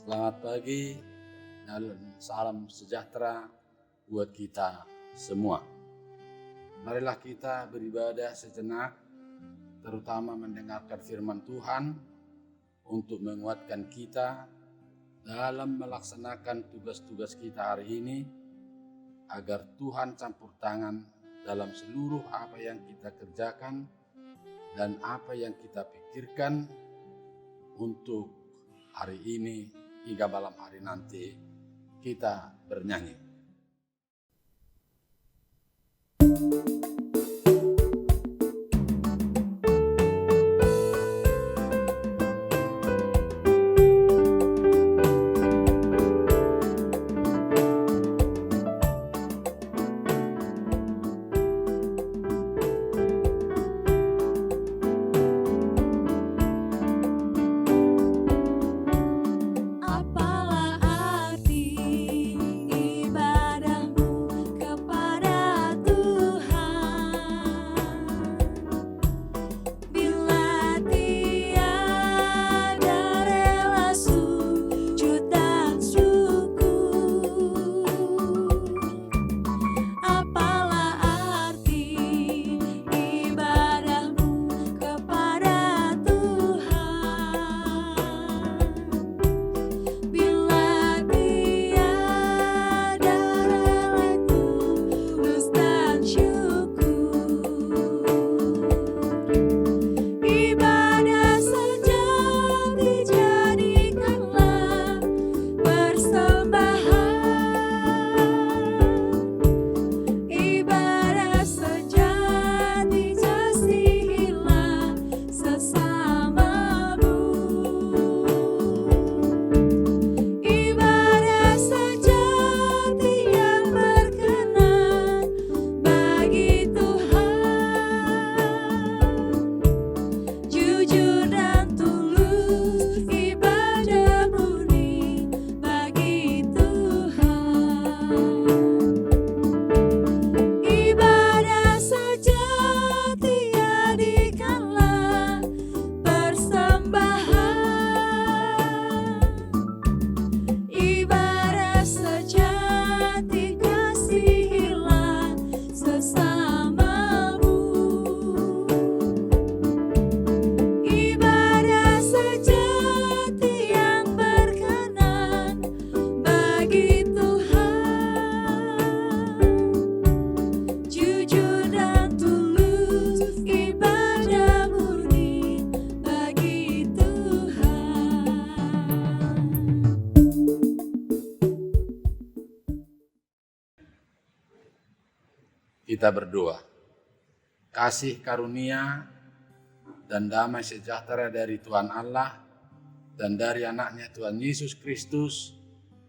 Selamat pagi dan salam sejahtera buat kita semua. Marilah kita beribadah sejenak, terutama mendengarkan firman Tuhan untuk menguatkan kita dalam melaksanakan tugas-tugas kita hari ini, agar Tuhan campur tangan dalam seluruh apa yang kita kerjakan dan apa yang kita pikirkan untuk hari ini hingga malam hari nanti kita bernyanyi. Kita berdoa. Kasih karunia dan damai sejahtera dari Tuhan Allah dan dari anaknya Tuhan Yesus Kristus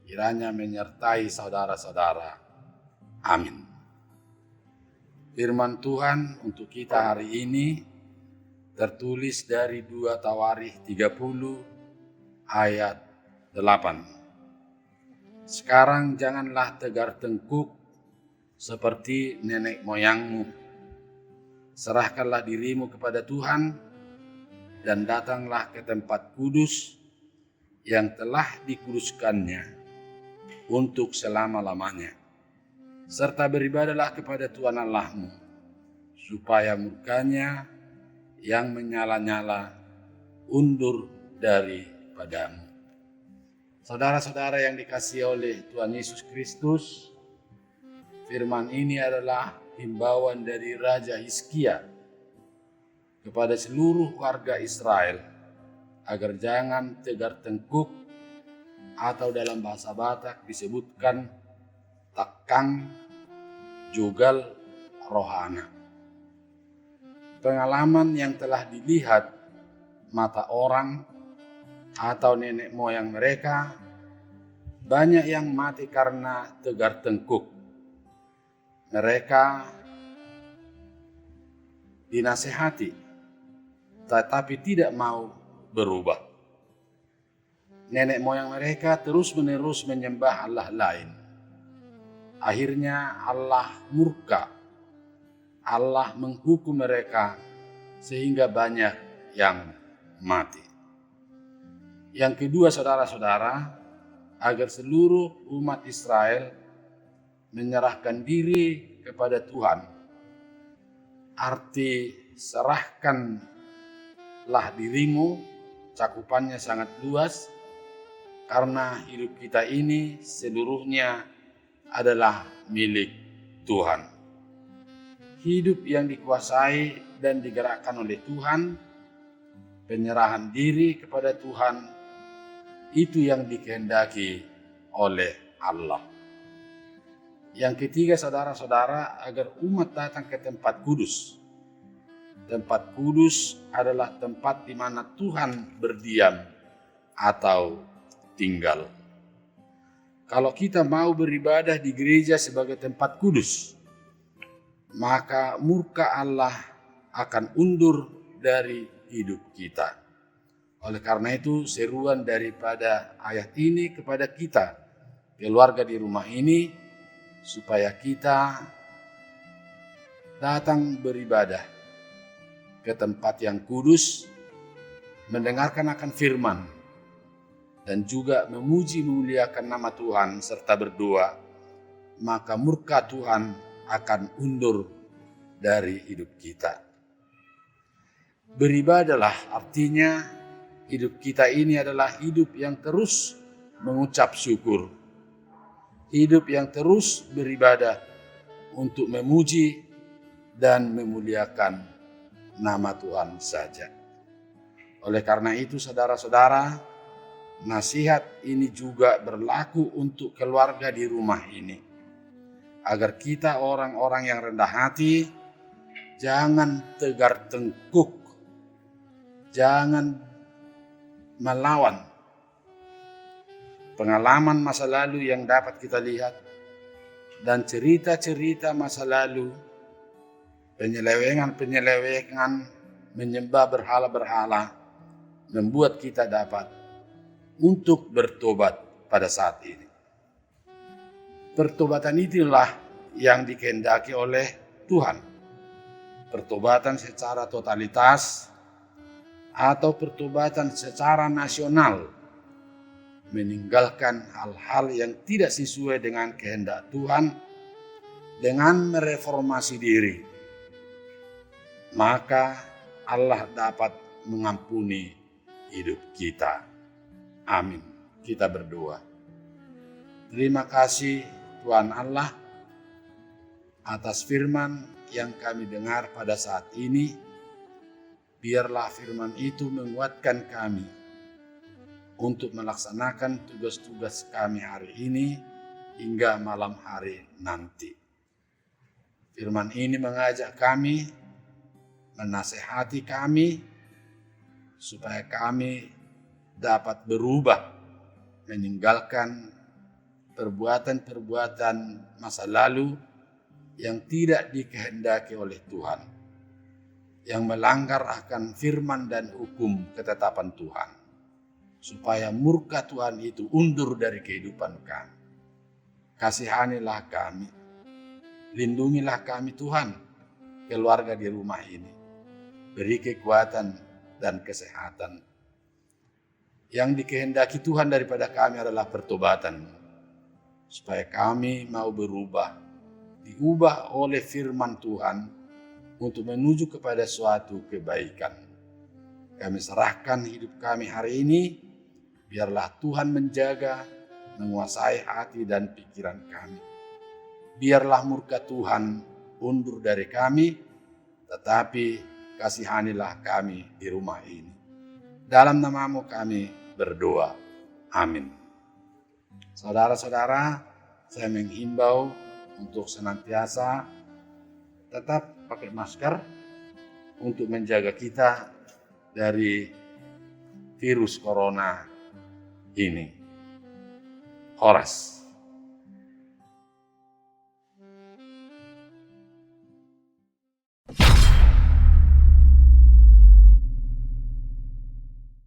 kiranya menyertai saudara-saudara. Amin. Firman Tuhan untuk kita hari ini tertulis dari 2 Tawarikh 30 ayat 8. Sekarang janganlah tegar tengkuk seperti nenek moyangmu. Serahkanlah dirimu kepada Tuhan dan datanglah ke tempat kudus yang telah dikuduskannya untuk selama-lamanya. Serta beribadahlah kepada Tuhan Allahmu, supaya murkanya yang menyala-nyala undur daripadamu. Saudara-saudara yang dikasihi oleh Tuhan Yesus Kristus, firman ini adalah himbauan dari Raja Hizkia kepada seluruh warga Israel agar jangan tegar tengkuk, atau dalam bahasa Batak disebutkan takang jugal rohana. Pengalaman yang telah dilihat mata orang atau nenek moyang mereka, banyak yang mati karena tegar tengkuk. Mereka dinasehati, tetapi tidak mau berubah. Nenek moyang mereka terus-menerus menyembah Allah lain. Akhirnya Allah murka. Allah menghukum mereka sehingga banyak yang mati. Yang kedua, saudara-saudara, agar seluruh umat Israel menyerahkan diri kepada Tuhan. Arti serahkanlah dirimu, cakupannya sangat luas, karena hidup kita ini seluruhnya adalah milik Tuhan. Hidup yang dikuasai dan digerakkan oleh Tuhan, penyerahan diri kepada Tuhan, itu yang dikehendaki oleh Allah. Yang ketiga, saudara-saudara, agar umat datang ke tempat kudus. Tempat kudus adalah tempat di mana Tuhan berdiam atau tinggal. Kalau kita mau beribadah di gereja sebagai tempat kudus, maka murka Allah akan undur dari hidup kita. Oleh karena itu, seruan daripada ayat ini kepada kita, keluarga di rumah ini, supaya kita datang beribadah ke tempat yang kudus, mendengarkan akan firman, dan juga memuji memuliakan nama Tuhan serta berdoa, maka murka Tuhan akan undur dari hidup kita. Beribadahlah artinya hidup kita ini adalah hidup yang terus mengucap syukur. Hidup yang terus beribadah untuk memuji dan memuliakan nama Tuhan saja. Oleh karena itu, saudara-saudara, nasihat ini juga berlaku untuk keluarga di rumah ini. Agar kita orang-orang yang rendah hati, jangan tegar tengkuk, jangan melawan pengalaman masa lalu yang dapat kita lihat, dan cerita-cerita masa lalu, penyelewengan, menyembah berhala-berhala, membuat kita dapat untuk bertobat pada saat ini. Pertobatan itulah yang dikehendaki oleh Tuhan. Pertobatan secara totalitas atau pertobatan secara nasional, meninggalkan hal-hal yang tidak sesuai dengan kehendak Tuhan dengan mereformasi diri. Maka Allah dapat mengampuni hidup kita. Amin. Kita berdoa. Terima kasih Tuhan Allah atas firman yang kami dengar pada saat ini. Biarlah firman itu menguatkan kami untuk melaksanakan tugas-tugas kami hari ini hingga malam hari nanti. Firman ini mengajak kami, menasehati kami, supaya kami dapat berubah, meninggalkan perbuatan-perbuatan masa lalu yang tidak dikehendaki oleh Tuhan, yang melanggar akan firman dan hukum ketetapan Tuhan, supaya murka Tuhan itu undur dari kehidupan kami. Kasihanilah kami, lindungilah kami Tuhan, keluarga di rumah ini, beri kekuatan dan kesehatan. Yang dikehendaki Tuhan daripada kami adalah pertobatan, supaya kami mau berubah, diubah oleh firman Tuhan untuk menuju kepada suatu kebaikan. Kami serahkan hidup kami hari ini, biarlah Tuhan menjaga, menguasai hati dan pikiran kami. Biarlah murka Tuhan undur dari kami, tetapi kasihanilah kami di rumah ini. Dalam nama-Mu kami berdoa. Amin. Saudara-saudara, saya menghimbau untuk senantiasa tetap pakai masker untuk menjaga kita dari virus corona ini. Horas.